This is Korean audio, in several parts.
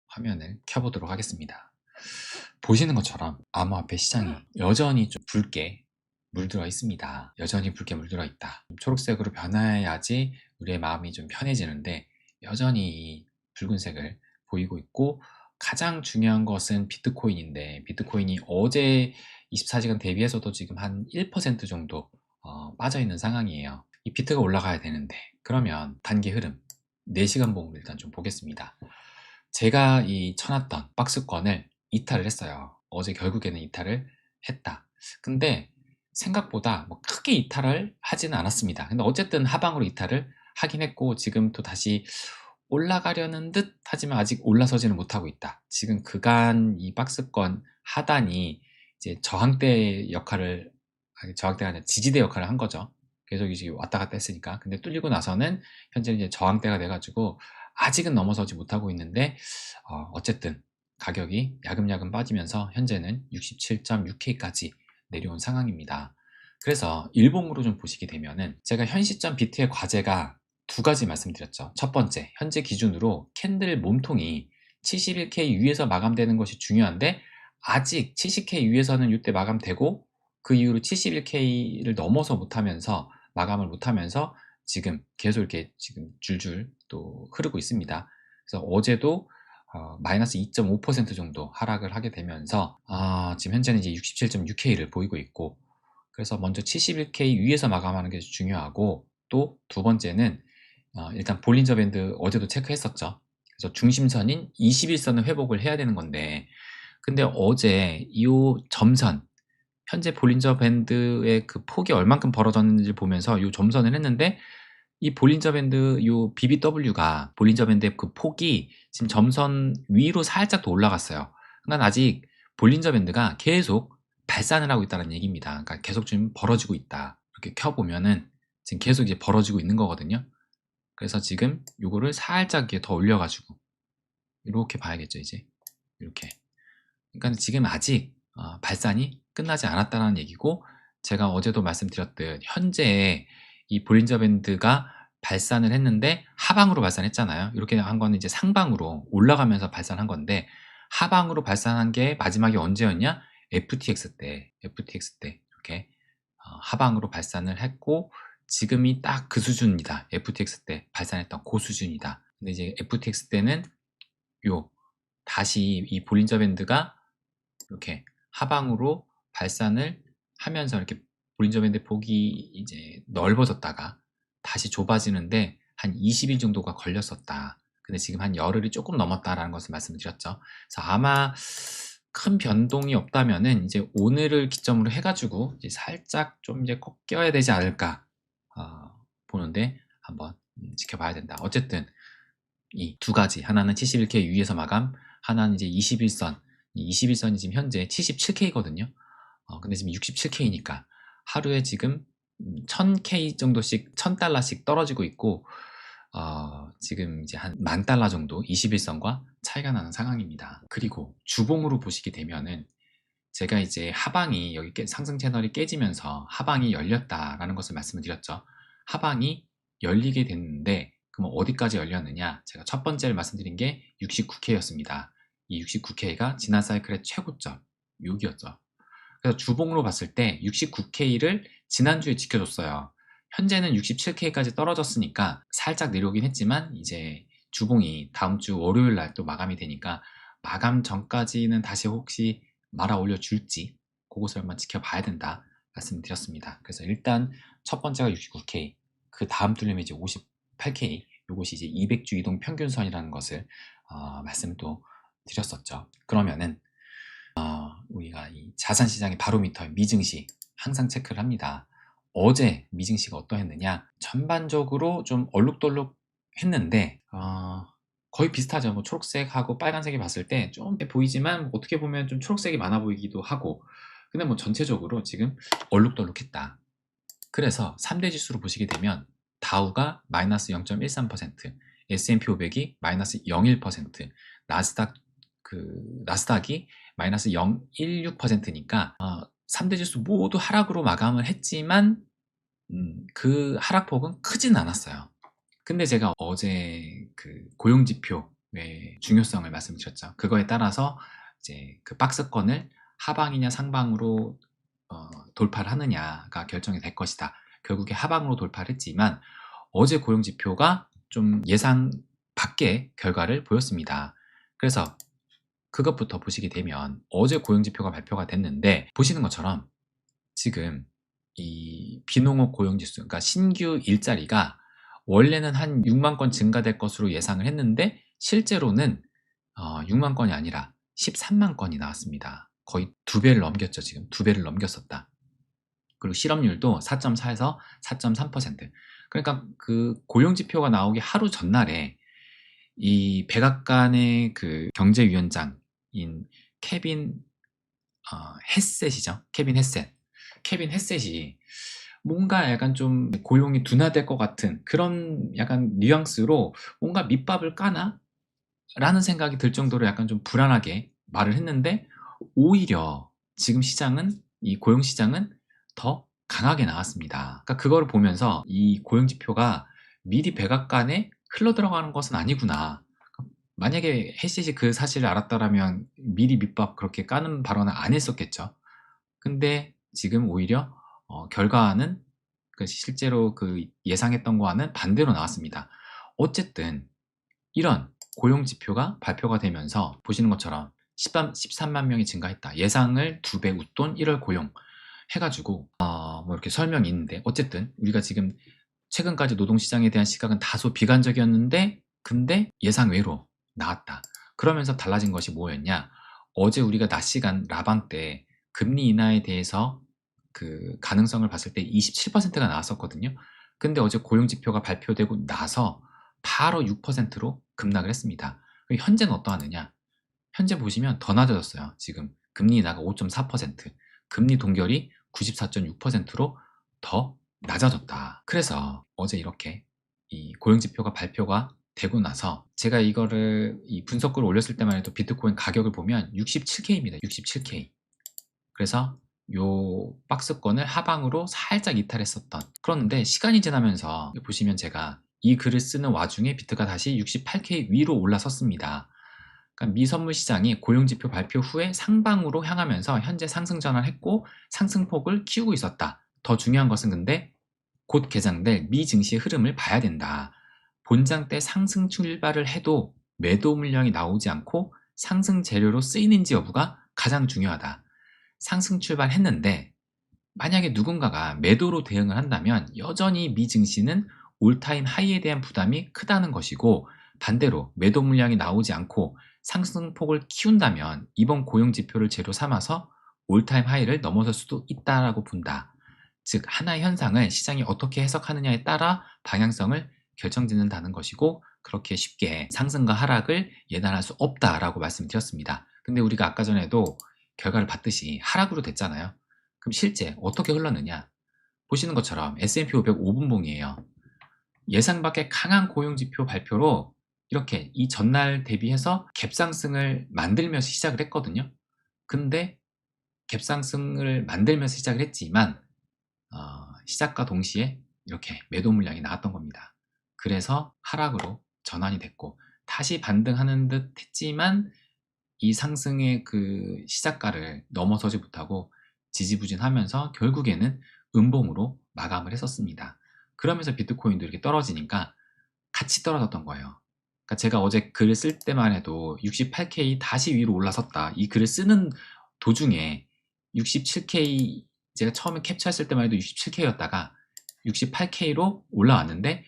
화면을 켜보도록 하겠습니다. 보시는 것처럼 암호화폐 시장이 여전히 좀 붉게 물들어 있습니다. 여전히 붉게 물들어 있다. 초록색으로 변해야지 우리의 마음이 좀 편해지는데 여전히 이 붉은색을 보이고 있고, 가장 중요한 것은 비트코인인데, 비트코인이 어제 24시간 대비해서도 지금 한 1% 정도 빠져 있는 상황이에요. 이 비트가 올라가야 되는데, 그러면 단기 흐름 4시간 봉을 일단 좀 보겠습니다. 제가 이 쳐놨던 박스권을 이탈을 했어요. 어제 결국에는 이탈을 했다. 근데 생각보다 뭐 크게 이탈을 하지는 않았습니다. 근데 어쨌든 하방으로 이탈을 하긴 했고, 지금 또 다시 올라가려는 듯 하지만 아직 올라서지는 못하고 있다. 지금 그간 이 박스권 하단이 이제 저항대 역할을, 아니, 저항대가 아니라 지지대 역할을 한 거죠. 계속 이제 왔다 갔다 했으니까. 근데 뚫리고 나서는 현재 이제 저항대가 돼가지고 아직은 넘어서지 못하고 있는데, 어쨌든 가격이 야금야금 빠지면서 현재는 67.6K까지 내려온 상황입니다. 그래서 일봉으로 좀 보시게 되면은, 제가 현 시점 비트의 과제가 두 가지 말씀드렸죠. 첫 번째, 현재 기준으로 캔들 몸통이 71K 위에서 마감되는 것이 중요한데, 아직 70K 위에서는 이때 마감되고 그 이후로 71K를 넘어서 못하면서, 마감을 못하면서 지금 계속 이렇게 지금 줄줄 또 흐르고 있습니다. 그래서 어제도 마이너스 2.5% 정도 하락을 하게 되면서 지금 현재는 이제 67.6K를 보이고 있고, 그래서 먼저 71K 위에서 마감하는 게 중요하고, 또 두 번째는 일단 볼린저 밴드 어제도 체크했었죠. 그래서 중심선인 21선을 회복을 해야 되는 건데, 근데 어제 이 점선, 현재 볼린저 밴드의 그 폭이 얼만큼 벌어졌는지 보면서 이 점선을 했는데, 이 볼린저 밴드 요 BBW가 볼린저 밴드의 그 폭이 지금 점선 위로 살짝 더 올라갔어요. 그러니까 아직 볼린저 밴드가 계속 발산을 하고 있다는 얘기입니다. 그러니까 계속 지금 벌어지고 있다. 이렇게 켜보면은 지금 계속 이제 벌어지고 있는 거거든요. 그래서 지금 요거를 살짝 이렇게 더 올려가지고 이렇게 봐야겠죠, 이제. 이렇게. 그러니까 지금 아직 발산이 끝나지 않았다는 얘기고, 제가 어제도 말씀드렸듯 현재 이 볼린저 밴드가 발산을 했는데 하방으로 발산했잖아요. 이렇게 한 거는 이제 상방으로 올라가면서 발산한 건데, 하방으로 발산한 게 마지막이 언제였냐? FTX 때 이렇게 하방으로 발산을 했고, 지금이 딱 그 수준이다. FTX 때 발산했던 그 수준이다. 근데 이제 FTX 때는 요 다시 이 볼린저 밴드가 이렇게 하방으로 발산을 하면서 이렇게 볼린저 밴드 폭이 이제 넓어졌다가 다시 좁아지는데 한 20일 정도가 걸렸었다. 근데 지금 한 열흘이 조금 넘었다라는 것을 말씀드렸죠. 그래서 아마 큰 변동이 없다면은 이제 오늘을 기점으로 해가지고 이제 살짝 좀 이제 꺾여야 되지 않을까 보는데, 한번 지켜봐야 된다. 어쨌든 이 두 가지, 하나는 71K 위에서 마감, 하나는 이제 21선. 이 21선이 지금 현재 77K거든요. 근데 지금 67K니까 하루에 지금 1000K 정도씩, 1000달러씩 떨어지고 있고, 지금 이제 한 10,000달러 정도 21선과 차이가 나는 상황입니다. 그리고 주봉으로 보시게 되면은, 제가 이제 하방이 여기 상승 채널이 깨지면서 하방이 열렸다라는 것을 말씀을 드렸죠. 하방이 열리게 됐는데, 그럼 어디까지 열렸느냐? 제가 첫 번째를 말씀드린 게 69K였습니다. 이 69K가 지난 사이클의 최고점, 여기였죠. 그래서 주봉으로 봤을 때 69K를 지난주에 지켜줬어요. 현재는 67K까지 떨어졌으니까 살짝 내려오긴 했지만, 이제 주봉이 다음 주 월요일 날 또 마감이 되니까 마감 전까지는 다시 혹시 말아 올려줄지 그것을 한번 지켜봐야 된다 말씀드렸습니다. 그래서 일단 첫 번째가 69K, 그 다음 뚫리면 이제 58K, 이것이 이제 200주 이동 평균선이라는 것을 말씀을 또 드렸었죠. 그러면은 우리가 이 자산시장의 바로미터 미증시 항상 체크를 합니다. 어제 미증시가 어떠했느냐? 전반적으로 좀 얼룩덜룩 했는데 거의 비슷하죠. 뭐 초록색하고 빨간색이 봤을 때 좀 보이지만, 어떻게 보면 좀 초록색이 많아 보이기도 하고, 근데 뭐 전체적으로 지금 얼룩덜룩했다. 그래서 3대 지수로 보시게 되면 다우가 마이너스 0.13%, S&P 500이 마이너스 0.1%, 나스닥이 마이너스 0.16%니까 3대 지수 모두 하락으로 마감을 했지만 그 하락폭은 크진 않았어요. 근데 제가 어제 그 고용지표 왜 중요성을 말씀드렸죠. 그거에 따라서 이제 그 박스권을 하방이냐 상방으로 돌파를 하느냐가 결정이 될 것이다. 결국에 하방으로 돌파를 했지만 어제 고용 지표가 좀 예상 밖의 결과를 보였습니다. 그래서 그것부터 보시게 되면 어제 고용 지표가 발표가 됐는데 보시는 것처럼 지금 이 비농업 고용 지수, 그러니까 신규 일자리가 원래는 한 6만 건 증가될 것으로 예상을 했는데 실제로는 6만 건이 아니라 13만 건이 나왔습니다. 거의 두 배를 넘겼죠. 지금 두 배를 넘겼었다. 그리고 실업률도 4.4에서 4.3%. 그러니까 그 고용 지표가 나오기 하루 전날에 이 백악관의 그 경제위원장인 케빈 헤셋이죠. 케빈 헤셋. 케빈 헤셋이 뭔가 약간 좀 고용이 둔화될 것 같은 그런 약간 뉘앙스로 뭔가 밑밥을 까나? 라는 생각이 들 정도로 약간 좀 불안하게 말을 했는데 오히려 지금 시장은 이 고용 시장은 더 강하게 나왔습니다. 그러니까 그거를 보면서 이 고용 지표가 미리 백악관에 흘러 들어가는 것은 아니구나. 만약에 헬시시 그 사실을 알았다라면 미리 밑밥 그렇게 까는 발언을 안 했었겠죠. 근데 지금 오히려 결과는 그 실제로 그 예상했던 거와는 반대로 나왔습니다. 어쨌든 이런 고용 지표가 발표가 되면서 보시는 것처럼 13만 명이 증가했다. 예상을 2배 웃돈 1월 고용 해가지고 뭐 이렇게 설명이 있는데 어쨌든 우리가 지금 최근까지 노동시장에 대한 시각은 다소 비관적이었는데 근데 예상 외로 나왔다. 그러면서 달라진 것이 뭐였냐? 어제 우리가 낮 시간 라방 때 금리 인하에 대해서 그 가능성을 봤을 때 27%가 나왔었거든요. 근데 어제 고용 지표가 발표되고 나서 바로 6%로 급락을 했습니다. 현재는 어떠하느냐? 현재 보시면 더 낮아졌어요. 지금 금리 인하가 5.4%, 금리 동결이 94.6%로 더 낮아졌다. 그래서 어제 이렇게 이 고용지표가 발표가 되고 나서 제가 이거를 이 분석글을 올렸을 때만 해도 비트코인 가격을 보면 67K입니다. 67K. 그래서 요 박스권을 하방으로 살짝 이탈했었던 그런데 시간이 지나면서 보시면 제가 이 글을 쓰는 와중에 비트가 다시 68K 위로 올라섰습니다. 그러니까 미 선물 시장이 고용지표 발표 후에 상방으로 향하면서 현재 상승 전환을 했고 상승폭을 키우고 있었다. 더 중요한 것은 근데 곧 개장될 미 증시의 흐름을 봐야 된다. 본장 때 상승 출발을 해도 매도 물량이 나오지 않고 상승 재료로 쓰이는지 여부가 가장 중요하다. 상승 출발했는데 만약에 누군가가 매도로 대응을 한다면 여전히 미 증시는 올타임 하이에 대한 부담이 크다는 것이고 반대로 매도 물량이 나오지 않고 상승폭을 키운다면 이번 고용 지표를 재료 삼아서 올타임 하이를 넘어설 수도 있다라고 본다. 즉 하나의 현상을 시장이 어떻게 해석하느냐에 따라 방향성을 결정짓는다는 것이고 그렇게 쉽게 상승과 하락을 예단할 수 없다라고 말씀드렸습니다. 근데 우리가 아까 전에도 결과를 봤듯이 하락으로 됐잖아요. 그럼 실제 어떻게 흘렀느냐? 보시는 것처럼 S&P 500 5분봉이에요. 예상 밖의 강한 고용지표 발표로 이렇게 이 전날 대비해서 갭상승을 만들면서 시작을 했거든요. 근데 갭상승을 만들면서 시작을 했지만 시작과 동시에 이렇게 매도 물량이 나왔던 겁니다. 그래서 하락으로 전환이 됐고 다시 반등하는 듯 했지만 이 상승의 그 시작가를 넘어서지 못하고 지지부진하면서 결국에는 음봉으로 마감을 했었습니다. 그러면서 비트코인도 이렇게 떨어지니까 같이 떨어졌던 거예요. 그러니까 제가 어제 글을 쓸 때만 해도 68K 다시 위로 올라섰다. 이 글을 쓰는 도중에 67K 제가 처음에 캡처했을 때만 해도 67K였다가 68K로 올라왔는데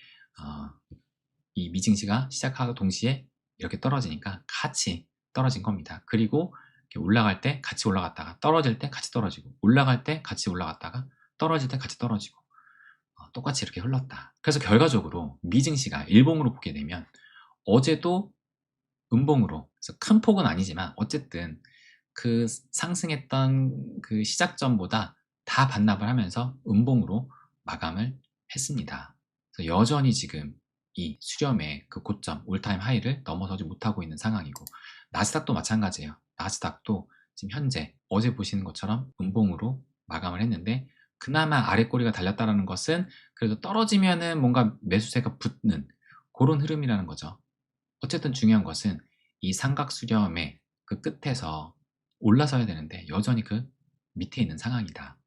이 미증시가 시작하고 동시에 이렇게 떨어지니까 같이 떨어진 겁니다. 그리고 이렇게 올라갈 때 같이 올라갔다가 떨어질 때 같이 떨어지고 올라갈 때 같이 올라갔다가 떨어질 때 같이 떨어지고 똑같이 이렇게 흘렀다. 그래서 결과적으로 미증시가 일봉으로 보게 되면 어제도 음봉으로 그래서 큰 폭은 아니지만 어쨌든 그 상승했던 그 시작점보다 다 반납을 하면서 음봉으로 마감을 했습니다. 그래서 여전히 지금 이 수렴의 그 고점 올타임 하이를 넘어서지 못하고 있는 상황이고 나스닥도 마찬가지예요. 나스닥도 지금 현재 어제 보시는 것처럼 음봉으로 마감을 했는데 그나마 아래 꼬리가 달렸다는 것은 그래도 떨어지면은 뭔가 매수세가 붙는 그런 흐름이라는 거죠. 어쨌든 중요한 것은 이 삼각 수렴의 그 끝에서 올라서야 되는데 여전히 그 밑에 있는 상황이다.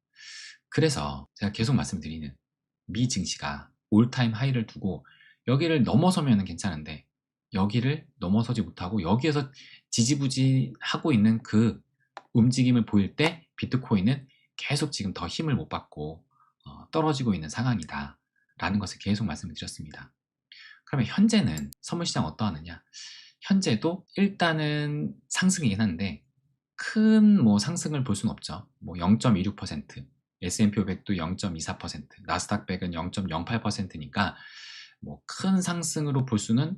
그래서 제가 계속 말씀드리는 미 증시가 올타임 하이를 두고 여기를 넘어서면 괜찮은데 여기를 넘어서지 못하고 여기에서 지지부진하고 있는 그 움직임을 보일 때 비트코인은 계속 지금 더 힘을 못 받고 떨어지고 있는 상황이다 라는 것을 계속 말씀을 드렸습니다. 그러면 현재는 선물시장 어떠하느냐? 현재도 일단은 상승이긴 한데 큰 뭐 상승을 볼 수는 없죠. 뭐 0.26%, S&P 500도 0.24%, 나스닥 100은 0.08%니까 뭐 큰 상승으로 볼 수는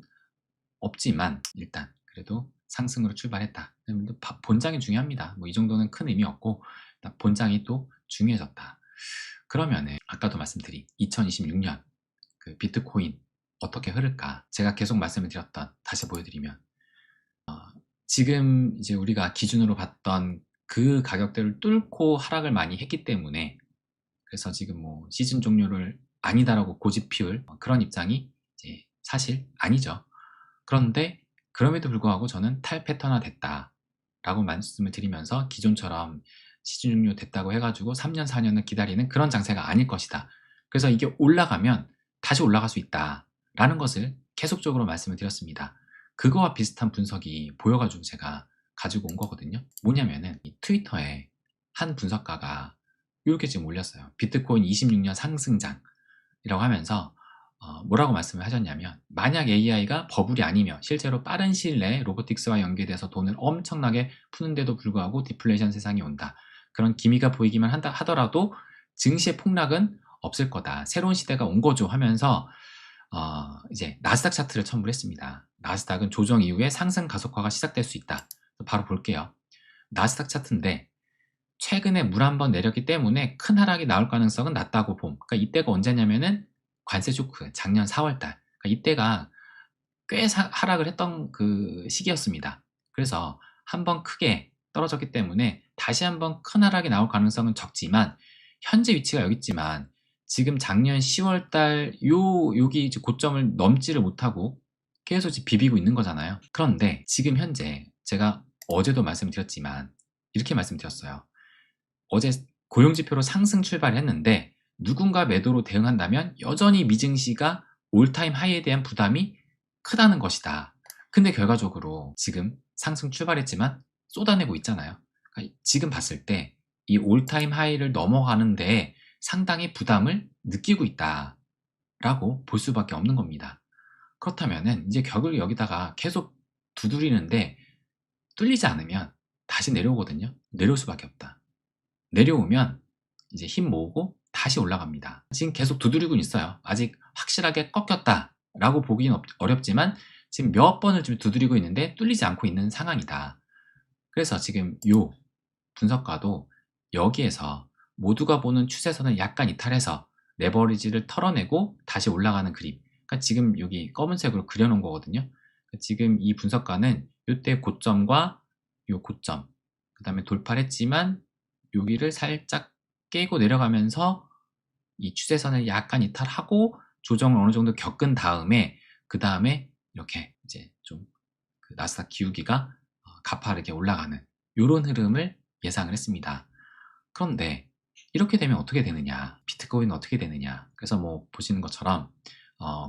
없지만 일단 그래도 상승으로 출발했다. 본장이 중요합니다. 뭐 이 정도는 큰 의미 없고 본장이 또 중요해졌다. 그러면은 아까도 말씀드린 2026년 그 비트코인 어떻게 흐를까? 제가 계속 말씀을 드렸던 다시 보여드리면 지금 이제 우리가 기준으로 봤던 그 가격대를 뚫고 하락을 많이 했기 때문에 그래서 지금 뭐 시즌 종료를 아니다라고 고집 피울 그런 입장이 이제 사실 아니죠. 그런데 그럼에도 불구하고 저는 탈패턴화 됐다라고 말씀을 드리면서 기존처럼 시즌 종료 됐다고 해가지고 3년, 4년을 기다리는 그런 장세가 아닐 것이다. 그래서 이게 올라가면 다시 올라갈 수 있다라는 것을 계속적으로 말씀을 드렸습니다. 그거와 비슷한 분석이 보여가지고 제가 가지고 온 거거든요. 뭐냐면은 이 트위터에 한 분석가가 이렇게 지금 올렸어요. 비트코인 26년 상승장이라고 하면서 뭐라고 말씀을 하셨냐면 만약 AI가 버블이 아니면 실제로 빠른 시일 내에 로보틱스와 연계돼서 돈을 엄청나게 푸는데도 불구하고 디플레이션 세상이 온다. 그런 기미가 보이기만 하더라도 증시의 폭락은 없을 거다. 새로운 시대가 온 거죠 하면서 이제 나스닥 차트를 첨부를 했습니다. 나스닥은 조정 이후에 상승 가속화가 시작될 수 있다. 바로 볼게요. 나스닥 차트인데 최근에 물 한 번 내렸기 때문에 큰 하락이 나올 가능성은 낮다고 봄. 그러니까 이때가 언제냐면은 관세 쇼크 작년 4월달. 그러니까 이때가 꽤 하락을 했던 그 시기였습니다. 그래서 한번 크게 떨어졌기 때문에 다시 한번 큰 하락이 나올 가능성은 적지만 현재 위치가 여기 있지만 지금 작년 10월달 여기 이제 고점을 넘지를 못하고 계속 지금 비비고 있는 거잖아요. 그런데 지금 현재 제가 어제도 말씀드렸지만 이렇게 말씀드렸어요. 어제 고용지표로 상승 출발했는데 누군가 매도로 대응한다면 여전히 미증시가 올타임 하이에 대한 부담이 크다는 것이다. 근데 결과적으로 지금 상승 출발했지만 쏟아내고 있잖아요. 그러니까 지금 봤을 때 이 올타임 하이를 넘어가는데 상당히 부담을 느끼고 있다라고 볼 수밖에 없는 겁니다. 그렇다면은 이제 격을 여기다가 계속 두드리는데 뚫리지 않으면 다시 내려오거든요. 내려올 수밖에 없다. 내려오면 이제 힘 모으고 다시 올라갑니다. 지금 계속 두드리고 있어요. 아직 확실하게 꺾였다라고 보기는 어렵지만 지금 몇 번을 좀 두드리고 있는데 뚫리지 않고 있는 상황이다. 그래서 지금 요 분석가도 여기에서 모두가 보는 추세선을 약간 이탈해서 레버리지를 털어내고 다시 올라가는 그림. 그러니까 지금 여기 검은색으로 그려놓은 거거든요. 지금 이 분석가는 이때 고점과 요 고점, 그 다음에 돌파를 했지만 여기를 살짝 깨고 내려가면서 이 추세선을 약간 이탈하고 조정을 어느 정도 겪은 다음에 그 다음에 이렇게 이제 좀 그 나스닥 기울기가 가파르게 올라가는 이런 흐름을 예상을 했습니다. 그런데 이렇게 되면 어떻게 되느냐? 비트코인은 어떻게 되느냐? 그래서 뭐 보시는 것처럼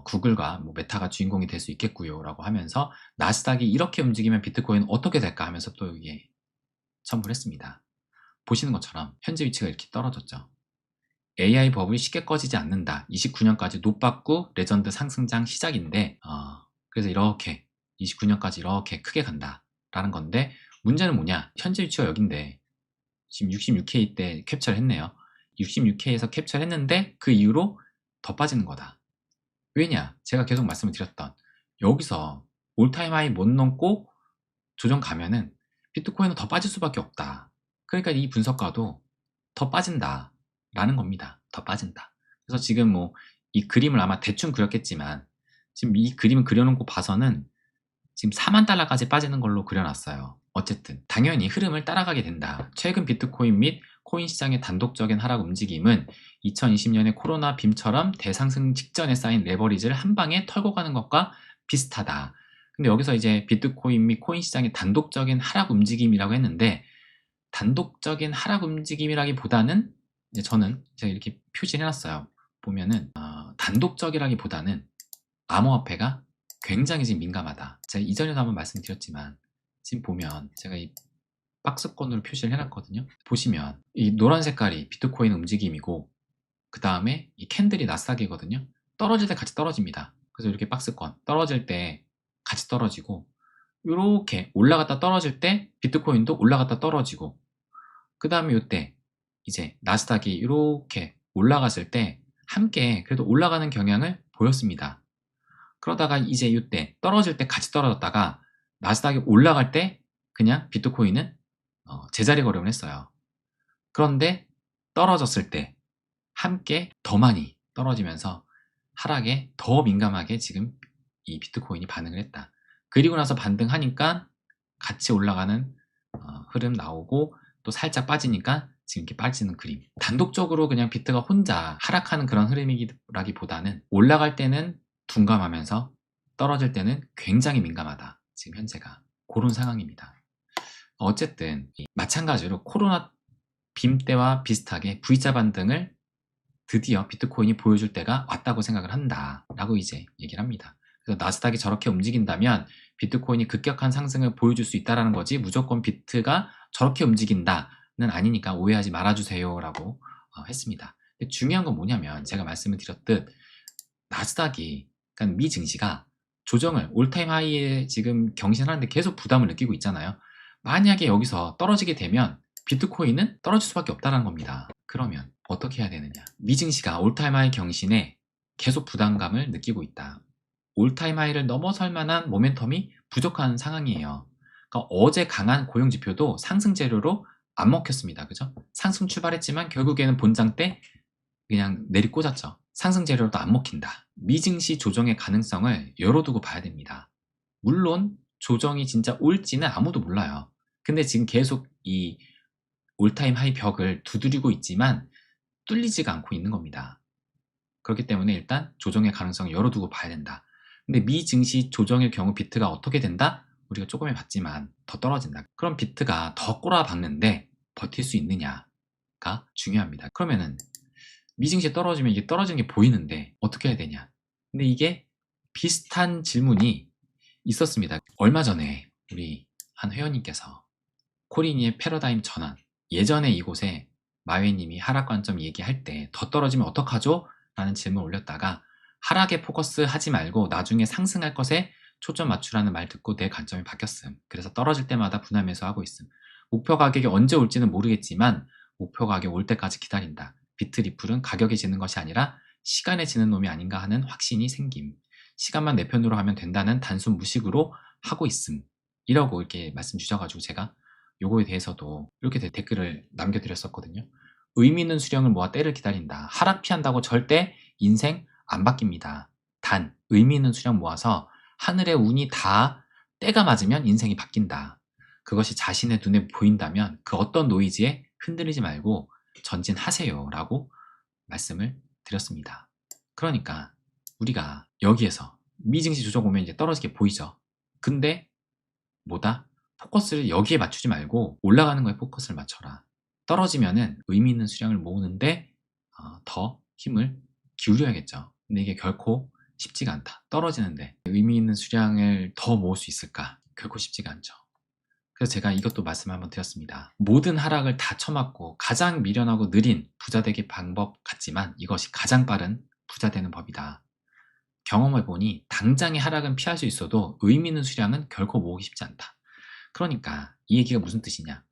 구글과 뭐 메타가 주인공이 될 수 있겠고요 라고 하면서 나스닥이 이렇게 움직이면 비트코인은 어떻게 될까 하면서 또 이게 첨부를 했습니다. 보시는 것처럼 현재 위치가 이렇게 떨어졌죠. AI 버블이 쉽게 꺼지지 않는다. 29년까지 노빠꾸 레전드 상승장 시작인데 그래서 이렇게 29년까지 이렇게 크게 간다라는 건데 문제는 뭐냐? 현재 위치가 여긴데 지금 66K 때 캡처를 했네요. 66K에서 캡처를 했는데 그 이후로 더 빠지는 거다. 왜냐? 제가 계속 말씀을 드렸던 여기서 올타임 하이 못 넘고 조정 가면은 비트코인은 더 빠질 수밖에 없다. 그러니까 이 분석가도 더 빠진다 라는 겁니다. 더 빠진다. 그래서 지금 뭐 이 그림을 아마 대충 그렸겠지만 지금 이 그림을 그려놓은 거 봐서는 지금 4만 달러까지 빠지는 걸로 그려놨어요. 어쨌든 당연히 흐름을 따라가게 된다. 최근 비트코인 및 코인 시장의 단독적인 하락 움직임은 2020년의 코로나 빔처럼 대상승 직전에 쌓인 레버리지를 한 방에 털고 가는 것과 비슷하다. 근데 여기서 이제 비트코인 및 코인 시장의 단독적인 하락 움직임이라고 했는데, 단독적인 하락 움직임이라기보다는 이제 저는 제가 이렇게 표시를 해놨어요. 보면은 단독적이라기보다는 암호화폐가 굉장히 지금 민감하다. 제가 이전에도 한번 말씀드렸지만 지금 보면 제가 이 박스권으로 표시를 해놨거든요. 보시면 이 노란 색깔이 비트코인 움직임이고, 그 다음에 이 캔들이 나스닥이거든요. 떨어질 때 같이 떨어집니다. 그래서 이렇게 박스권 떨어질 때 같이 떨어지고, 이렇게 올라갔다 떨어질 때 비트코인도 올라갔다 떨어지고, 그 다음에 이때 이제 나스닥이 이렇게 올라갔을 때 함께 그래도 올라가는 경향을 보였습니다. 그러다가 이제 이때 떨어질 때 같이 떨어졌다가 나스닥이 올라갈 때 그냥 비트코인은 제자리 걸음을 했어요. 그런데 떨어졌을 때 함께 더 많이 떨어지면서 하락에 더 민감하게 지금 이 비트코인이 반응을 했다. 그리고 나서 반등하니까 같이 올라가는 흐름 나오고, 또 살짝 빠지니까 지금 이렇게 빠지는 그림. 단독적으로 그냥 비트가 혼자 하락하는 그런 흐름이라기보다는 올라갈 때는 둔감하면서 떨어질 때는 굉장히 민감하다. 지금 현재가 그런 상황입니다. 어쨌든 마찬가지로 코로나 빔 때와 비슷하게 V자 반등을 드디어 비트코인이 보여줄 때가 왔다고 생각을 한다 라고 이제 얘기를 합니다. 그래서 나스닥이 저렇게 움직인다면 비트코인이 급격한 상승을 보여줄 수 있다는 거지, 무조건 비트가 저렇게 움직인다는 아니니까 오해하지 말아주세요 라고 했습니다. 근데 중요한 건 뭐냐면, 제가 말씀을 드렸듯 나스닥이, 그러니까 미 증시가 조정을 올타임 하이에 지금 경신하는데 계속 부담을 느끼고 있잖아요. 만약에 여기서 떨어지게 되면 비트코인은 떨어질 수밖에 없다는 겁니다. 그러면 어떻게 해야 되느냐? 미 증시가 올타임 하이 경신에 계속 부담감을 느끼고 있다. 올타임 하이를 넘어설 만한 모멘텀이 부족한 상황이에요. 그러니까 어제 강한 고용 지표도 상승 재료로 안 먹혔습니다. 그죠? 상승 출발했지만 결국에는 본장 때 그냥 내리꽂았죠. 상승 재료도 안 먹힌다. 미 증시 조정의 가능성을 열어두고 봐야 됩니다. 물론 조정이 진짜 올지는 아무도 몰라요. 근데 지금 계속 이 올타임 하이 벽을 두드리고 있지만 뚫리지가 않고 있는 겁니다. 그렇기 때문에 일단 조정의 가능성을 열어두고 봐야 된다. 근데 미 증시 조정의 경우 비트가 어떻게 된다? 우리가 조금 해봤지만 더 떨어진다. 그럼 비트가 더 꼬라박는데 버틸 수 있느냐가 중요합니다. 그러면은 미 증시 떨어지면 이게 떨어지는 게 보이는데 어떻게 해야 되냐? 근데 이게 비슷한 질문이 있었습니다. 얼마 전에 우리 한 회원님께서 코리니의 패러다임 전환, 예전에 이곳에 마웨님이 하락 관점 얘기할 때 더 떨어지면 어떡하죠? 라는 질문을 올렸다가 하락에 포커스 하지 말고 나중에 상승할 것에 초점 맞추라는 말 듣고 내 관점이 바뀌었음. 그래서 떨어질 때마다 분할 매수하고 있음. 목표 가격이 언제 올지는 모르겠지만 목표 가격 올 때까지 기다린다. 비트 리플은 가격이 지는 것이 아니라 시간에 지는 놈이 아닌가 하는 확신이 생김. 시간만 내 편으로 하면 된다는 단순 무식으로 하고 있음. 이라고 이렇게 말씀 주셔가지고 제가 요거에 대해서도 이렇게 댓글을 남겨드렸었거든요. 의미 있는 수령을 모아 때를 기다린다. 하락 피한다고 절대 인생 안 바뀝니다. 단 의미 있는 수령 모아서 하늘의 운이 다 때가 맞으면 인생이 바뀐다. 그것이 자신의 눈에 보인다면 그 어떤 노이즈에 흔들리지 말고 전진하세요 라고 말씀을 드렸습니다. 그러니까 우리가 여기에서 미증시 조정 오면 이제 떨어지게 보이죠. 근데 뭐다? 포커스를 여기에 맞추지 말고 올라가는 거에 포커스를 맞춰라. 떨어지면은 의미 있는 수량을 모으는데 더 힘을 기울여야겠죠. 근데 이게 결코 쉽지가 않다. 떨어지는데 의미 있는 수량을 더 모을 수 있을까? 결코 쉽지가 않죠. 그래서 제가 이것도 말씀 한번 드렸습니다. 모든 하락을 다 쳐맞고 가장 미련하고 느린 부자 되기 방법 같지만 이것이 가장 빠른 부자 되는 법이다. 경험을 보니 당장의 하락은 피할 수 있어도 의미 있는 수량은 결코 모으기 쉽지 않다. 그러니까 이 얘기가 무슨 뜻이냐?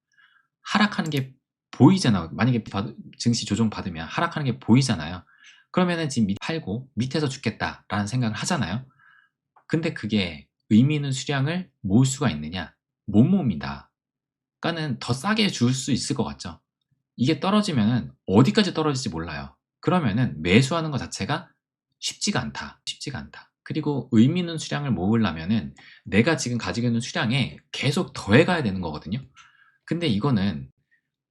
하락하는 게 보이잖아. 만약에 증시 조정 받으면 하락하는 게 보이잖아요. 그러면은 지금 팔고 밑에서 죽겠다라는 생각을 하잖아요. 근데 그게 의미 있는 수량을 모을 수가 있느냐? 못 모읍니다. 그러니까는 더 싸게 줄 수 있을 것 같죠. 이게 떨어지면은 어디까지 떨어질지 몰라요. 그러면은 매수하는 것 자체가 쉽지가 않다. 쉽지가 않다. 그리고 의미 있는 수량을 모으려면은 내가 지금 가지고 있는 수량에 계속 더해가야 되는 거거든요. 근데 이거는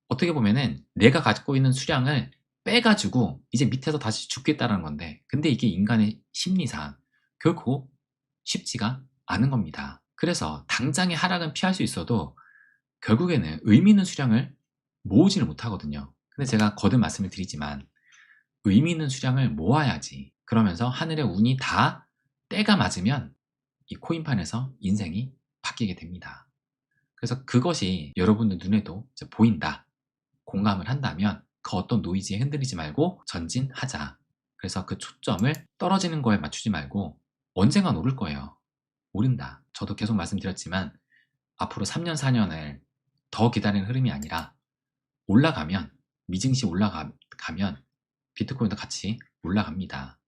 어떻게 보면은 내가 가지고 있는 수량을 빼가지고 이제 밑에서 다시 죽겠다는 건데, 근데 이게 인간의 심리상 결코 쉽지가 아는 겁니다. 그래서 당장의 하락은 피할 수 있어도 결국에는 의미 있는 수량을 모으지를 못하거든요. 근데 제가 거듭 말씀을 드리지만 의미 있는 수량을 모아야지, 그러면서 하늘의 운이 다 때가 맞으면 이 코인판에서 인생이 바뀌게 됩니다. 그래서 그것이 여러분들 눈에도 이제 보인다, 공감을 한다면 그 어떤 노이즈에 흔들리지 말고 전진하자. 그래서 그 초점을 떨어지는 거에 맞추지 말고 언젠간 오를 거예요. 오른다. 저도 계속 말씀드렸지만 앞으로 3년, 4년을 더 기다리는 흐름이 아니라 올라가면, 미증시 올라가면 비트코인도 같이 올라갑니다.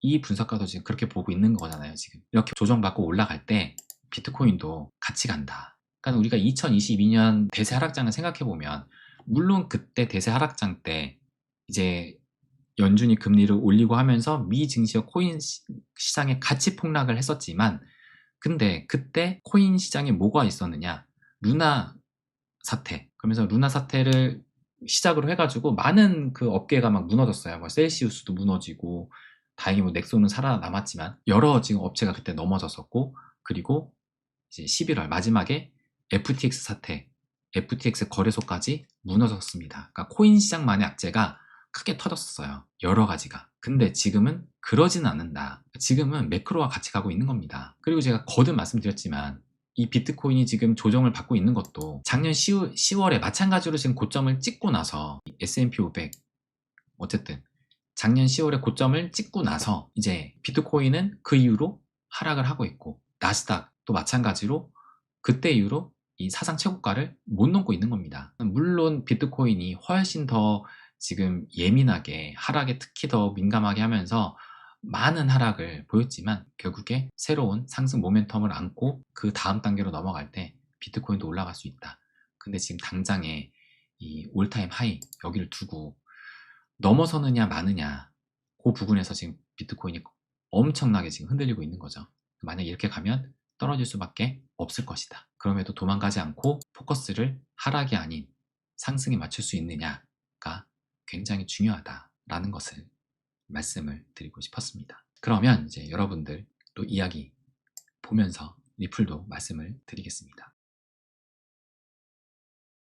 이 분석가도 지금 그렇게 보고 있는 거잖아요. 지금 이렇게 조정받고 올라갈 때 비트코인도 같이 간다. 그러니까 우리가 2022년 대세 하락장을 생각해보면, 물론 그때 대세 하락장 때 이제 연준이 금리를 올리고 하면서 미 증시와 코인 시장에 같이 폭락을 했었지만, 근데 그때 코인 시장에 뭐가 있었느냐? 루나 사태. 그러면서 루나 사태를 시작으로 해가지고 많은 그 업계가 막 무너졌어요. 뭐 셀시우스도 무너지고, 다행히 뭐 넥소는 살아남았지만 여러 지금 업체가 그때 넘어졌었고, 그리고 이제 11월 마지막에 FTX 사태, FTX 거래소까지 무너졌습니다. 그러니까 코인 시장만의 악재가 크게 터졌어요. 여러 가지가. 근데 지금은 그러지는 않는다. 지금은 매크로와 같이 가고 있는 겁니다. 그리고 제가 거듭 말씀드렸지만 이 비트코인이 지금 조정을 받고 있는 것도 작년 10월에 마찬가지로 지금 고점을 찍고 나서 S&P 500, 어쨌든 작년 10월에 고점을 찍고 나서 이제 비트코인은 그 이후로 하락을 하고 있고, 나스닥도 마찬가지로 그때 이후로 이 사상 최고가를 못 넘고 있는 겁니다. 물론 비트코인이 훨씬 더 지금 예민하게 하락에 특히 더 민감하게 하면서 많은 하락을 보였지만 결국에 새로운 상승 모멘텀을 안고 그 다음 단계로 넘어갈 때 비트코인도 올라갈 수 있다. 근데 지금 당장에 이 올타임 하이 여기를 두고 넘어서느냐 마느냐, 그 부분에서 지금 비트코인이 엄청나게 지금 흔들리고 있는 거죠. 만약 이렇게 가면 떨어질 수밖에 없을 것이다. 그럼에도 도망가지 않고 포커스를 하락이 아닌 상승에 맞출 수 있느냐가 굉장히 중요하다라는 것을 말씀을 드리고 싶었습니다. 그러면 이제 여러분들 또 이야기 보면서 리플도 말씀을 드리겠습니다.